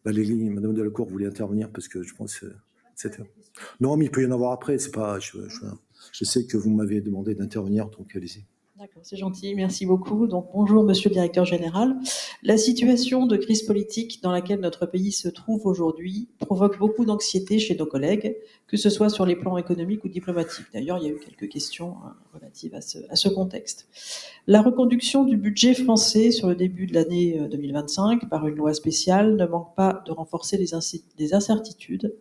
Valérie, Madame Delacour voulait intervenir parce que je pense que c'était... Non, mais il peut y en avoir après, c'est pas... Je sais que vous m'avez demandé d'intervenir, donc allez-y. D'accord, c'est gentil, merci beaucoup. Donc, bonjour, monsieur le directeur général. La situation de crise politique dans laquelle notre pays se trouve aujourd'hui provoque beaucoup d'anxiété chez nos collègues, que ce soit sur les plans économiques ou diplomatiques. D'ailleurs, il y a eu quelques questions relatives à ce contexte. La reconduction du budget français sur le début de l'année 2025 par une loi spéciale ne manque pas de renforcer les incertitudes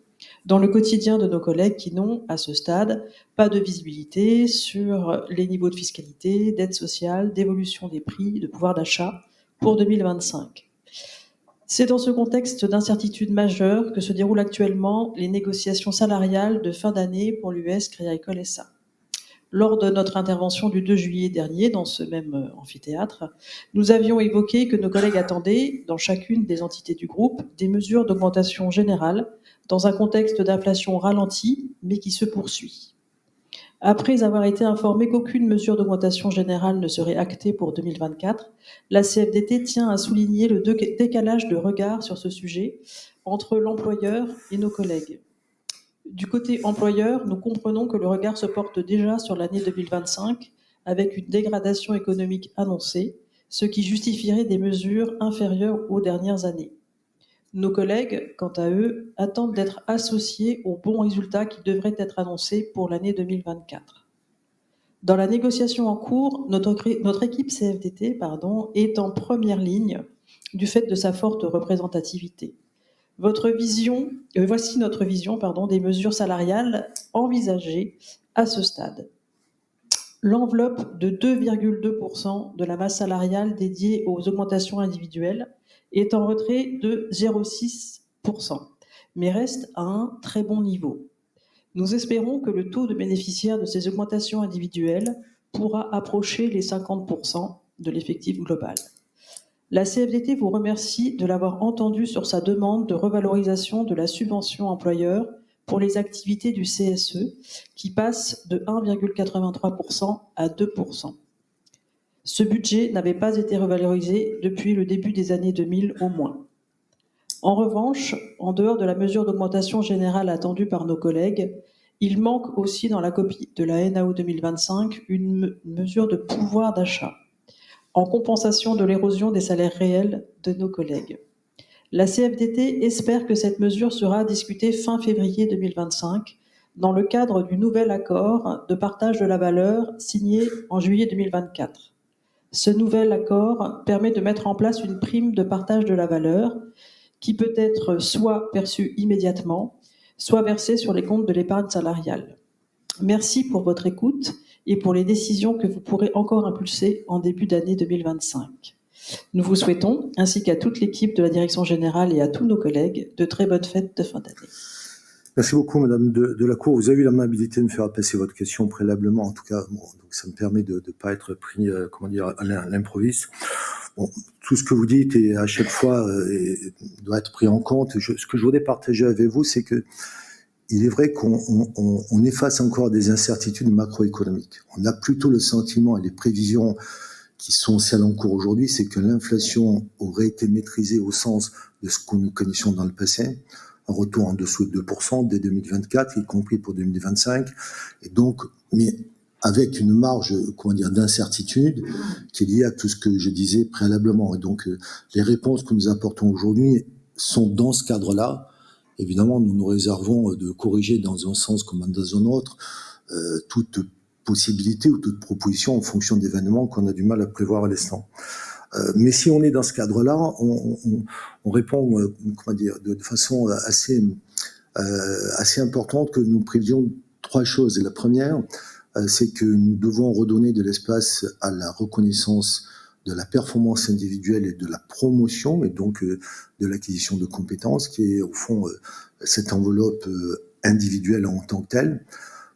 dans le quotidien de nos collègues qui n'ont, à ce stade, pas de visibilité sur les niveaux de fiscalité, d'aide sociale, d'évolution des prix, de pouvoir d'achat pour 2025. C'est dans ce contexte d'incertitude majeure que se déroulent actuellement les négociations salariales de fin d'année pour l'US Crédit Agricole SA. Lors de notre intervention du 2 juillet dernier dans ce même amphithéâtre, nous avions évoqué que nos collègues attendaient, dans chacune des entités du groupe, des mesures d'augmentation générale dans un contexte d'inflation ralentie, mais qui se poursuit. Après avoir été informé qu'aucune mesure d'augmentation générale ne serait actée pour 2024, la CFDT tient à souligner le décalage de regard sur ce sujet entre l'employeur et nos collègues. Du côté employeur, nous comprenons que le regard se porte déjà sur l'année 2025 avec une dégradation économique annoncée, ce qui justifierait des mesures inférieures aux dernières années. Nos collègues, quant à eux, attendent d'être associés aux bons résultats qui devraient être annoncés pour l'année 2024. Dans la négociation en cours, notre équipe CFDT est en première ligne du fait de sa forte représentativité. Voici notre vision des mesures salariales envisagées à ce stade. L'enveloppe de 2,2% de la masse salariale dédiée aux augmentations individuelles est en retrait de 0,6%, mais reste à un très bon niveau. Nous espérons que le taux de bénéficiaires de ces augmentations individuelles pourra approcher les 50% de l'effectif global. La CFDT vous remercie de l'avoir entendu sur sa demande de revalorisation de la subvention employeur pour les activités du CSE, qui passe de 1,83% à 2%. Ce budget n'avait pas été revalorisé depuis le début des années 2000 au moins. En revanche, en dehors de la mesure d'augmentation générale attendue par nos collègues, il manque aussi dans la copie de la NAO 2025 une mesure de pouvoir d'achat, en compensation de l'érosion des salaires réels de nos collègues. La CFDT espère que cette mesure sera discutée fin février 2025 dans le cadre du nouvel accord de partage de la valeur signé en juillet 2024. Ce nouvel accord permet de mettre en place une prime de partage de la valeur qui peut être soit perçue immédiatement, soit versée sur les comptes de l'épargne salariale. Merci pour votre écoute et pour les décisions que vous pourrez encore impulser en début d'année 2025. Nous vous souhaitons, ainsi qu'à toute l'équipe de la Direction Générale et à tous nos collègues, de très bonnes fêtes de fin d'année. Merci beaucoup, Madame Delacour. Vous avez eu l'amabilité de me faire passer votre question préalablement. En tout cas, donc ça me permet de ne pas être pris, à l'improviste. Bon, tout ce que vous dites et à chaque fois doit être pris en compte. Ce que je voudrais partager avec vous, c'est que il est vrai qu'on efface encore des incertitudes macroéconomiques. On a plutôt le sentiment et les prévisions qui sont celles en cours aujourd'hui, c'est que l'inflation aurait été maîtrisée au sens de ce que nous connaissions dans le passé, un retour en dessous de 2% dès 2024, y compris pour 2025, et donc, mais avec une marge, d'incertitude qui est liée à tout ce que je disais préalablement. Et donc, les réponses que nous apportons aujourd'hui sont dans ce cadre-là. Évidemment, nous nous réservons de corriger dans un sens comme dans un autre toute possibilité ou toute proposition en fonction d'événements qu'on a du mal à prévoir à l'instant. Mais si on est dans ce cadre-là, on répond, de façon assez importante que nous prévisions trois choses. Et la première, c'est que nous devons redonner de l'espace à la reconnaissance de la performance individuelle et de la promotion, et donc de l'acquisition de compétences, qui est au fond cette enveloppe individuelle en tant que telle.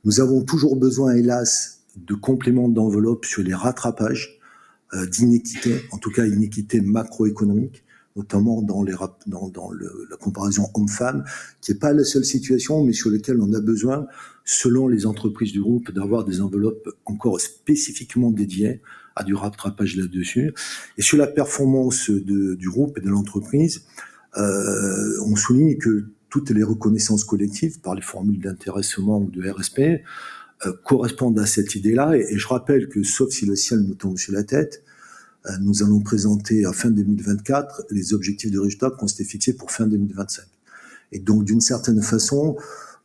Nous avons toujours besoin, hélas, de compléments d'enveloppe sur les rattrapages d'inéquité, en tout cas inéquité macroéconomique, notamment dans la comparaison homme-femme, qui n'est pas la seule situation, mais sur laquelle on a besoin, selon les entreprises du groupe, d'avoir des enveloppes encore spécifiquement dédiées à du rattrapage là-dessus. Et sur la performance du groupe et de l'entreprise, on souligne que toutes les reconnaissances collectives par les formules d'intéressement ou de RSP correspondent à cette idée-là. Et je rappelle que, sauf si le ciel nous tombe sur la tête, nous allons présenter à fin 2024 les objectifs de résultats qu'on s'était fixés pour fin 2025. Et donc, d'une certaine façon,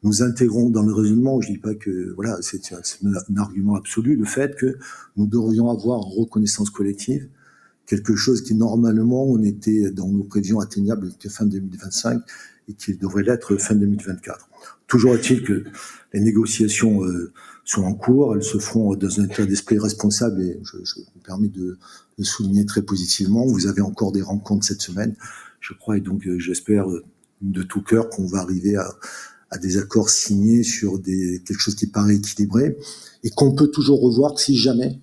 nous intégrons dans le raisonnement, je ne dis pas que voilà, c'est un argument absolu, le fait que nous devrions avoir en reconnaissance collective quelque chose qui, normalement, on était dans nos prévisions atteignables que fin 2025 et qui devrait l'être fin 2024. Toujours est-il que les négociations sont en cours, elles se feront dans un état d'esprit responsable et je me permets de le souligner très positivement. Vous avez encore des rencontres cette semaine, je crois, et donc j'espère de tout cœur qu'on va arriver à des accords signés sur quelque chose qui paraît équilibré et qu'on peut toujours revoir si jamais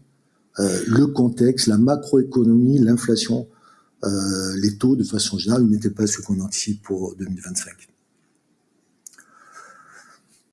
le contexte, la macroéconomie, l'inflation, les taux de façon générale n'étaient pas ce qu'on anticipe pour 2025.